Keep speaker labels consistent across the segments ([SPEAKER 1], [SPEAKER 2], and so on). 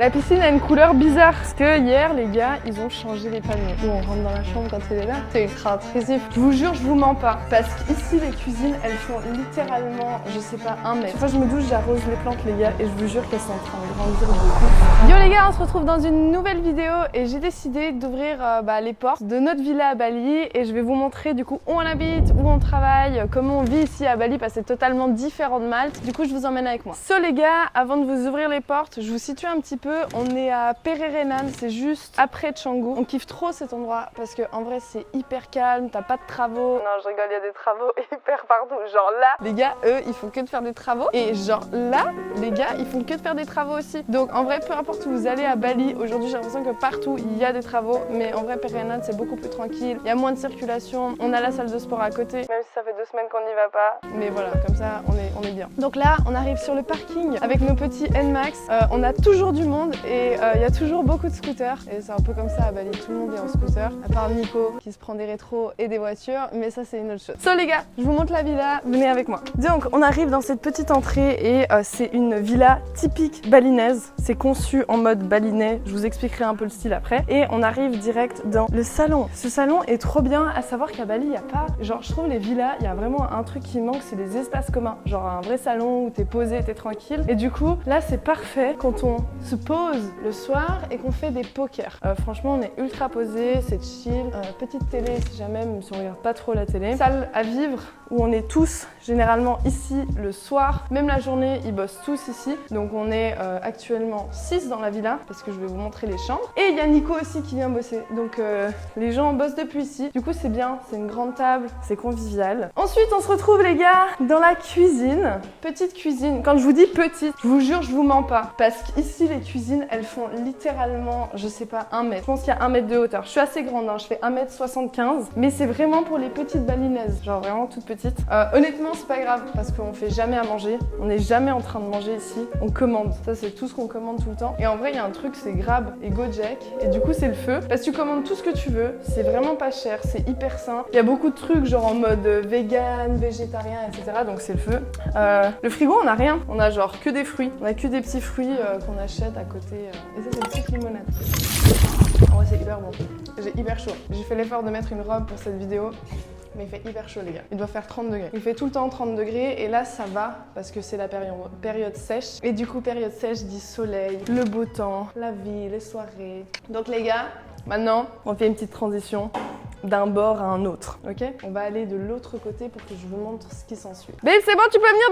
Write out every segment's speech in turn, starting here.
[SPEAKER 1] La piscine a une couleur bizarre parce que hier les gars ils ont changé les panneaux. Nous on rentre dans la chambre quand elle est là, c'est ultra intrusif. Je vous jure, je vous mens pas. Parce qu'ici les cuisines elles font littéralement, je sais pas, 1 mètre. Chaque fois je me douche, j'arrose les plantes les gars et je vous jure qu'elles sont en train de grandir de ouf. Yo les gars, on se retrouve dans une nouvelle vidéo et j'ai décidé d'ouvrir les portes de notre villa à Bali et je vais vous montrer du coup où on habite, où on travaille, comment on vit ici à Bali parce que c'est totalement différent de Malte. Du coup je vous emmène avec moi. So les gars, avant de vous ouvrir les portes, je vous situe un petit peu. On est à Pererenan, c'est juste après Canggu. On kiffe trop cet endroit parce que en vrai c'est hyper calme, t'as pas de travaux. Non je rigole, il y a des travaux hyper partout. Genre là, les gars eux ils font que de faire des travaux et genre là, les gars ils font que de faire des travaux aussi. Donc en vrai peu importe où vous allez à Bali, aujourd'hui j'ai l'impression que partout il y a des travaux, mais en vrai Pererenan c'est beaucoup plus tranquille, il y a moins de circulation, on a la salle de sport à côté, même si ça fait 2 semaines qu'on n'y va pas, mais voilà comme ça on est bien. Donc là on arrive sur le parking avec nos petits Nmax, on a toujours du monde et il y a toujours beaucoup de scooters et c'est un peu comme ça à Bali, tout le monde est en scooter, à part Nico qui se prend des rétros et des voitures, mais ça c'est une autre chose. So les gars, je vous montre la villa, venez avec moi. Donc on arrive dans cette petite entrée et c'est une villa typique balinaise, c'est conçu en mode balinais, je vous expliquerai un peu le style après, et on arrive direct dans le salon. Ce salon est trop bien, à savoir qu'à Bali il n'y a pas, genre je trouve les villas, il y a vraiment un truc qui manque, c'est les espaces communs, genre un vrai salon où t'es posé, t'es tranquille, et du coup là c'est parfait quand on se pose le soir et qu'on fait des pokers. Franchement on est ultra posé, c'est chill, petite télé si jamais, même si on regarde pas trop la télé, salle à vivre où on est tous généralement ici le soir, même la journée ils bossent tous ici, donc on est actuellement 6 dans la villa parce que je vais vous montrer les chambres, et il y a Nico aussi qui vient bosser, donc les gens bossent depuis ici, du coup c'est bien, c'est une grande table, c'est convivial. Ensuite on se retrouve les gars dans la cuisine, petite cuisine, quand je vous dis petite, je vous jure je vous mens pas, parce qu'ici les cuisines elles font littéralement, je sais pas, 1 mètre, je pense qu'il y a 1 mètre de hauteur, je suis assez grande, hein, je fais 1m75, mais c'est vraiment pour les petites balinaises, genre vraiment toutes petites. Honnêtement c'est pas grave parce qu'on fait jamais à manger, on n'est jamais en train de manger ici, on commande, ça c'est tout ce qu'on commande tout le temps, et en vrai il y a un truc c'est Grab et Gojek, et du coup c'est le feu, parce que tu commandes tout ce que tu veux, c'est vraiment pas cher, c'est hyper sain, il y a beaucoup de trucs genre en mode vegan, végétarien, etc. donc c'est le feu. Le frigo on a rien, on a genre que des fruits, on a que des petits fruits qu'on achète à côté, et ça c'est une petite limonade. En vrai c'est hyper bon, j'ai hyper chaud, j'ai fait l'effort de mettre une robe pour cette vidéo, mais il fait hyper chaud les gars, il doit faire 30 degrés. Il fait tout le temps 30 degrés et là ça va parce que c'est la période sèche. Et du coup période sèche dit soleil, le beau temps, la vie, les soirées. Donc les gars, maintenant on fait une petite transition d'un bord à un autre, ok? On va aller de l'autre côté pour que je vous montre ce qui s'ensuit. Babe c'est bon, tu peux venir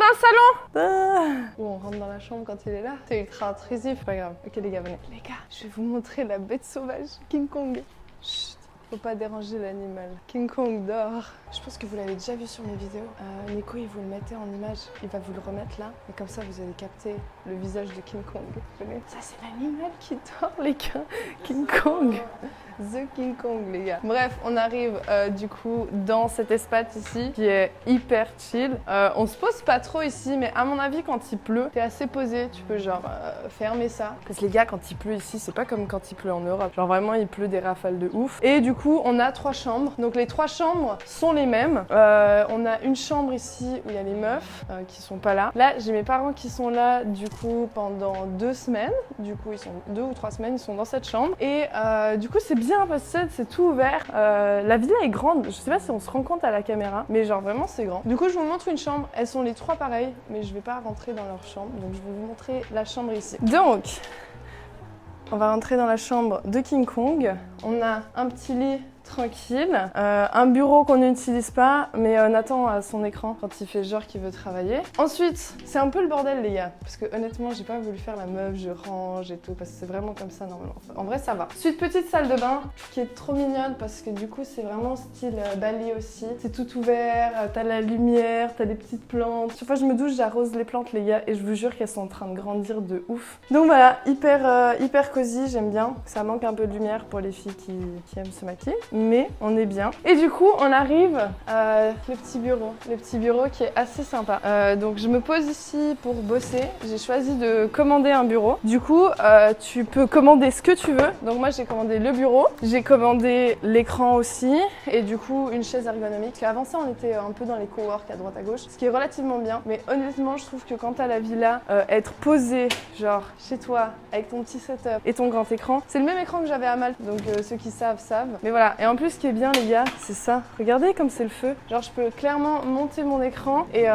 [SPEAKER 1] dans le salon? Bon, on rentre dans la chambre quand il est là, c'est ultra intrusif, pas grave. Ok les gars, venez. Les gars, je vais vous montrer la bête sauvage, King Kong. Chut. Faut pas déranger l'animal. King Kong dort. Je pense que vous l'avez déjà vu sur mes vidéos. Nico, il vous le mettait en image. Il va vous le remettre là. Et comme ça, vous allez capter le visage de King Kong. Venez. Ça, c'est l'animal qui dort, les gars. King Kong. The King Kong, les gars. Bref, on arrive du coup dans cet espace ici qui est hyper chill. On se pose pas trop ici, mais à mon avis, quand il pleut, t'es assez posé. Tu peux genre fermer ça. Parce que les gars, quand il pleut ici, c'est pas comme quand il pleut en Europe. Genre vraiment, il pleut des rafales de ouf. Et du coup, on a 3 chambres. Donc les 3 chambres sont les mêmes. On a une chambre ici où il y a les meufs qui sont pas là. Là, j'ai mes parents qui sont là du coup pendant 2 semaines. Du coup, ils sont 2 ou 3 semaines, ils sont dans cette chambre. Et du coup, c'est bien parce que c'est tout ouvert. La villa est grande. Je sais pas si on se rend compte à la caméra, mais genre vraiment c'est grand. Du coup, je vous montre une chambre. Elles sont les 3 pareilles, mais je vais pas rentrer dans leur chambre. Donc je vais vous montrer la chambre ici. Donc, on va rentrer dans la chambre de King Kong. On a un petit lit tranquille, un bureau qu'on n'utilise pas, mais Nathan a son écran quand il fait genre qu'il veut travailler. Ensuite, c'est un peu le bordel les gars, parce que honnêtement j'ai pas voulu faire la meuf, je range et tout, parce que c'est vraiment comme ça normalement. En vrai ça va. Ensuite, petite salle de bain qui est trop mignonne parce que du coup c'est vraiment style Bali aussi. C'est tout ouvert, t'as la lumière, t'as des petites plantes. Chaque fois que je me douche, j'arrose les plantes les gars, et je vous jure qu'elles sont en train de grandir de ouf. Donc voilà, hyper cosy, j'aime bien. Ça manque un peu de lumière pour les filles qui aiment se maquiller. mais on est bien. Et du coup, on arrive à le petit bureau qui est assez sympa. Donc je me pose ici pour bosser. J'ai choisi de commander un bureau. Du coup, tu peux commander ce que tu veux. Donc moi, j'ai commandé le bureau, j'ai commandé l'écran aussi, et du coup, une chaise ergonomique. Parce qu'avant ça, on était un peu dans les cowork à droite à gauche, ce qui est relativement bien. Mais honnêtement, je trouve que quand t'as la villa, être posé, genre chez toi, avec ton petit setup et ton grand écran, c'est le même écran que j'avais à Malte. Donc ceux qui savent, savent. Mais voilà. Et en plus, ce qui est bien, les gars, c'est ça. Regardez comme c'est le feu. Genre, je peux clairement monter mon écran et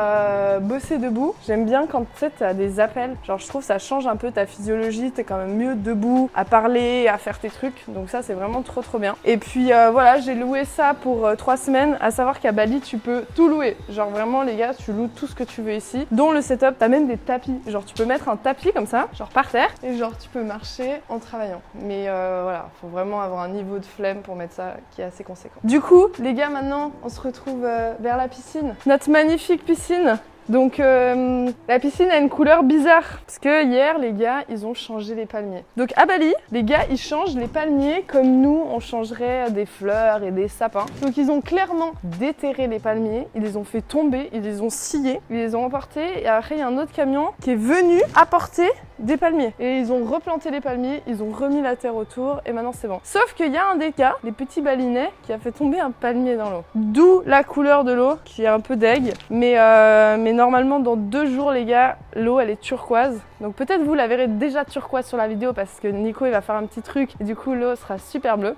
[SPEAKER 1] bosser debout. J'aime bien quand tu sais, t'as des appels. Genre, je trouve que ça change un peu ta physiologie. T'es quand même mieux debout, à parler, à faire tes trucs. Donc ça, c'est vraiment trop bien. Et puis voilà, j'ai loué ça pour 3 semaines. À savoir qu'à Bali, tu peux tout louer. Genre vraiment, les gars, tu loues tout ce que tu veux ici. Dont le setup, t'as même des tapis. Genre, tu peux mettre un tapis comme ça, genre par terre. Et genre, tu peux marcher en travaillant. Mais voilà, faut vraiment avoir un niveau de flemme pour mettre ça qui est assez conséquent. Du coup, les gars, maintenant, on se retrouve vers la piscine. Notre magnifique piscine. Donc la piscine a une couleur bizarre parce que hier les gars ils ont changé les palmiers. Donc à Bali les gars ils changent les palmiers comme nous on changerait des fleurs et des sapins. Donc ils ont clairement déterré les palmiers, ils les ont fait tomber, ils les ont sciés, ils les ont emportés et après il y a un autre camion qui est venu apporter des palmiers. Et ils ont replanté les palmiers, ils ont remis la terre autour et maintenant c'est bon. Sauf qu'il y a un des cas, les petits balinais, qui a fait tomber un palmier dans l'eau. D'où la couleur de l'eau qui est un peu deg. Mais normalement dans 2 jours les gars, l'eau elle est turquoise. Donc peut-être vous la verrez déjà turquoise sur la vidéo parce que Nico il va faire un petit truc et du coup l'eau sera super bleue.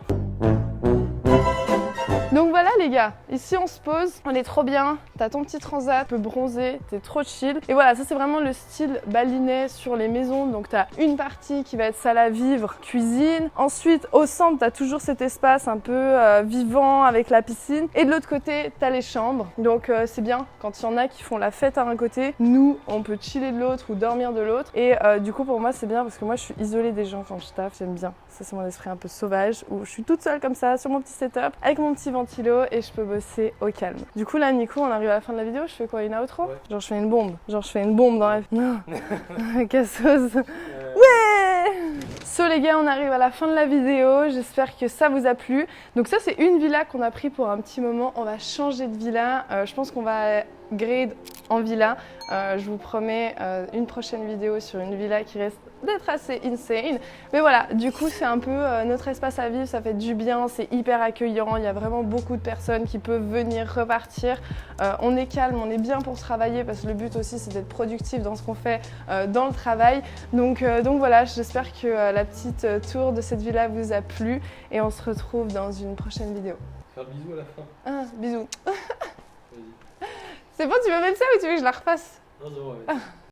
[SPEAKER 1] Donc voilà les gars, ici on se pose, on est trop bien, t'as ton petit transat, tu peux bronzer, t'es trop chill. Et voilà, ça c'est vraiment le style balinais sur les maisons. Donc t'as une partie qui va être salle à vivre, cuisine. Ensuite au centre t'as toujours cet espace un peu vivant avec la piscine. Et de l'autre côté t'as les chambres. Donc c'est bien quand il y en a qui font la fête à un côté. Nous on peut chiller de l'autre ou dormir de l'autre. Et du coup pour moi c'est bien parce que moi je suis isolée des gens quand je taffe, j'aime bien. Ça c'est mon esprit un peu sauvage où je suis toute seule comme ça sur mon petit setup avec mon petit ventilo et je peux bosser au calme. Du coup là Nico on arrive à la fin de la vidéo, je fais quoi, une outro? Ouais. Genre je fais une bombe, dans la... Non. Casseuse. Ouais. So les gars on arrive à la fin de la vidéo, j'espère que ça vous a plu. Donc ça c'est une villa qu'on a pris pour un petit moment, on va changer de villa, je pense qu'on va grade en villa. Je vous promets une prochaine vidéo sur une villa qui reste d'être assez insane. Mais voilà, du coup c'est un peu notre espace à vivre, ça fait du bien, c'est hyper accueillant, il y a vraiment beaucoup de personnes qui peuvent venir repartir. On est calme, on est bien pour travailler parce que le but aussi c'est d'être productif dans ce qu'on fait dans le travail. Donc voilà, j'espère que la petite tour de cette villa vous a plu et on se retrouve dans une prochaine vidéo.
[SPEAKER 2] Faire le bisou à la fin.
[SPEAKER 1] Ah, bisous. C'est bon, tu veux mettre ça ou tu veux que je la refasse?
[SPEAKER 2] Non, c'est bon, ouais.